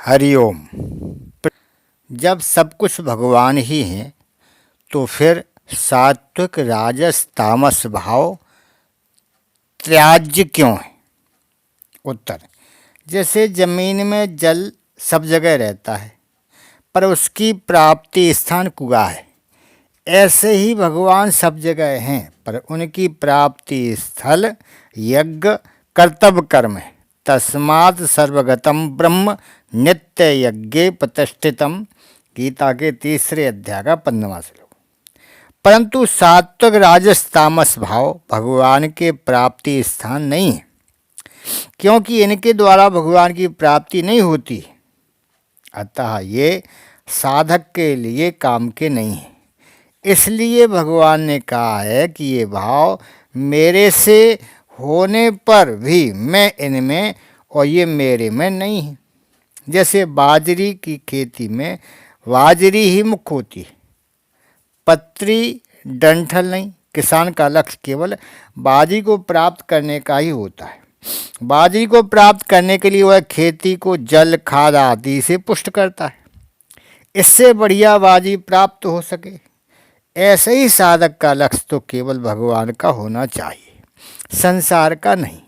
हरिओम। जब सब कुछ भगवान ही हैं तो फिर सात्विक राजस तामस भाव त्याज्य क्यों है? उत्तर, जैसे जमीन में जल सब जगह रहता है पर उसकी प्राप्ति स्थान कुआं है, ऐसे ही भगवान सब जगह हैं पर उनकी प्राप्ति स्थल यज्ञ कर्तव्य कर्म है। तस्मात् सर्वगतम ब्रह्म नित्य यज्ञे प्रतिष्ठितम, गीता के 3 अध्याय का 15वां श्लोक। परंतु सात्विक राजस तामस भाव भगवान के प्राप्ति स्थान नहीं है, क्योंकि इनके द्वारा भगवान की प्राप्ति नहीं होती, अतः ये साधक के लिए काम के नहीं है। इसलिए भगवान ने कहा है कि ये भाव मेरे से होने पर भी मैं इनमें और ये मेरे में नहीं है। जैसे बाजरी की खेती में बाजरी ही मुख्य होती है, पत्री डंठल नहीं। किसान का लक्ष्य केवल बाजरी को प्राप्त करने का ही होता है। बाजरी को प्राप्त करने के लिए वह खेती को जल खाद आदि से पुष्ट करता है, इससे बढ़िया बाजरी प्राप्त हो सके। ऐसे ही साधक का लक्ष्य तो केवल भगवान का होना चाहिए, संसार का नहीं।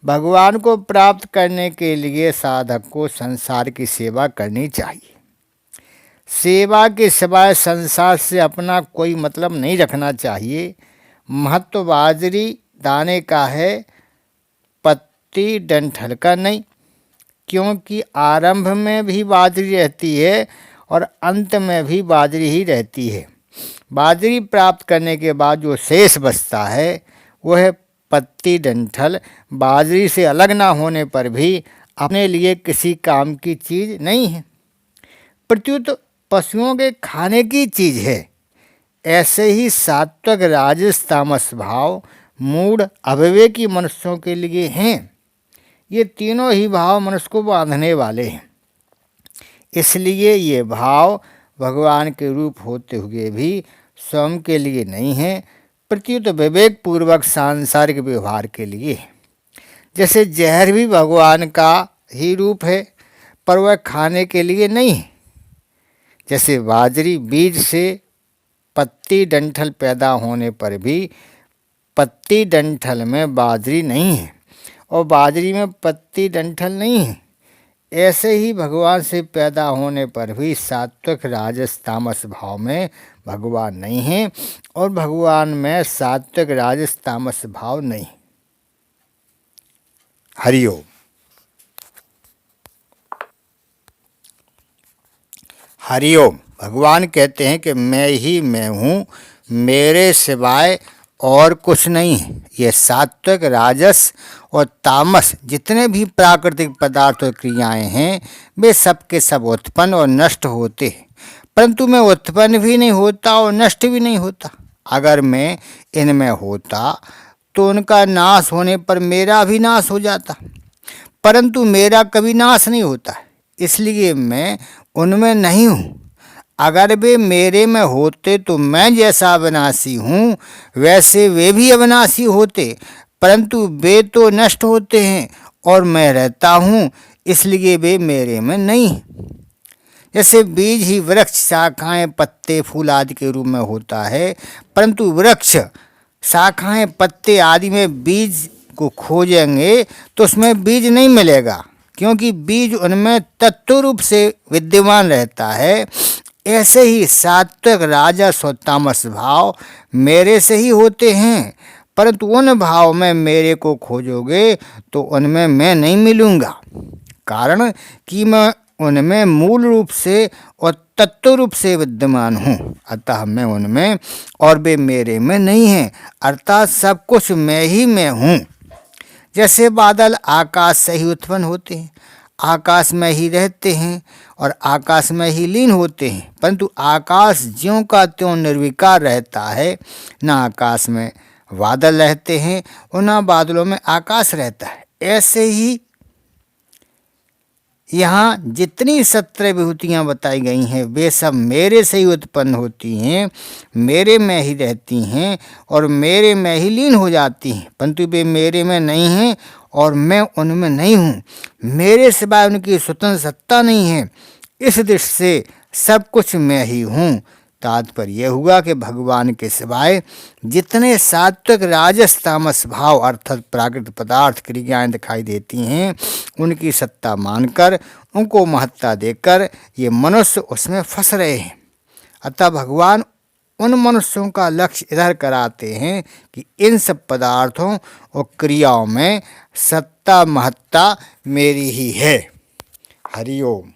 भगवान को प्राप्त करने के लिए साधक को संसार की सेवा करनी चाहिए। सेवा के सिवाय संसार से अपना कोई मतलब नहीं रखना चाहिए। महत्व बाजरी दाने का है, पत्ती डंठल का नहीं, क्योंकि आरंभ में भी बाजरी रहती है और अंत में भी बाजरी ही रहती है। बाजरी प्राप्त करने के बाद जो शेष बचता है वह पत्ती डंठल बाजरी से अलग ना होने पर भी अपने लिए किसी काम की चीज़ नहीं है, प्रत्युत पशुओं के खाने की चीज़ है। ऐसे ही सात्विक राजस तामस भाव मूढ़ अविवेकी मनुष्यों के लिए हैं। ये तीनों ही भाव मनुष्य को बांधने वाले हैं। इसलिए ये भाव भगवान के रूप होते हुए भी स्वयं के लिए नहीं है, प्रत्युत विवेक पूर्वक सांसारिक व्यवहार के लिए है। जैसे जहर भी भगवान का ही रूप है पर वह खाने के लिए नहीं है। जैसे बाजरी बीज से पत्ती डंठल पैदा होने पर भी पत्ती डंठल में बाजरी नहीं है और बाजरी में पत्ती डंठल नहीं है, ऐसे ही भगवान से पैदा होने पर भी सात्विक राजस तामस भाव में भगवान नहीं है और भगवान में सात्विक राजस तामस भाव नहीं। हरिओम। हरिओम। भगवान कहते हैं कि मैं ही मैं हूँ, मेरे सिवाय और कुछ नहीं है। ये सात्विक राजस और तामस जितने भी प्राकृतिक पदार्थ और क्रियाएं हैं वे सब के सब उत्पन्न और नष्ट होते हैं, परंतु मैं उत्पन्न भी नहीं होता और नष्ट भी नहीं होता। अगर मैं इनमें होता तो उनका नाश होने पर मेरा भी नाश हो जाता, परंतु मेरा कभी नाश नहीं होता, इसलिए मैं उनमें नहीं हूँ। अगर वे मेरे में होते तो मैं जैसा अविनाशी हूँ वैसे वे भी अविनाशी होते, परंतु वे तो नष्ट होते हैं और मैं रहता हूँ, इसलिए वे मेरे में नहीं। जैसे बीज ही वृक्ष शाखाएं पत्ते फूल आदि के रूप में होता है, परंतु वृक्ष शाखाएं पत्ते आदि में बीज को खोजेंगे तो उसमें बीज नहीं मिलेगा, क्योंकि बीज उनमें तत्व रूप से विद्यमान रहता है। ऐसे ही सात्विक राजस और तामस भाव मेरे से ही होते हैं, परंतु उन भाव में मेरे को खोजोगे तो उनमें मैं नहीं मिलूँगा, कारण कि मैं उनमें मूल रूप से और तत्व रूप से विद्यमान हूँ, अतः मैं उनमें और वे मेरे में नहीं हैं, अर्थात सब कुछ मैं ही में हूँ। जैसे बादल आकाश से ही उत्पन्न होते हैं, आकाश में ही रहते हैं और आकाश में ही लीन होते हैं, परंतु आकाश ज्यों का त्यों निर्विकार रहता है। ना आकाश में बादल रहते हैं और ना बादलों में आकाश रहता है। ऐसे ही यहाँ जितनी 17 विभूतियाँ बताई गई हैं वे सब मेरे से ही उत्पन्न होती हैं, मेरे में ही रहती हैं और मेरे में ही लीन हो जाती हैं, परंतु वे मेरे में नहीं हैं और मैं उनमें नहीं हूँ। मेरे सिवाय उनकी स्वतंत्र सत्ता नहीं है। इस दृष्टि से सब कुछ मैं ही हूँ। तात्पर्य यह हुआ कि भगवान के सिवाय जितने सात्विक राजस तामस भाव अर्थात प्राकृत पदार्थ क्रियाएं दिखाई देती हैं, उनकी सत्ता मानकर उनको महत्ता देकर ये मनुष्य उसमें फंस रहे हैं। अतः भगवान उन मनुष्यों का लक्ष्य इधर कराते हैं कि इन सब पदार्थों और क्रियाओं में सत्ता महत्ता मेरी ही है। हरि ओम।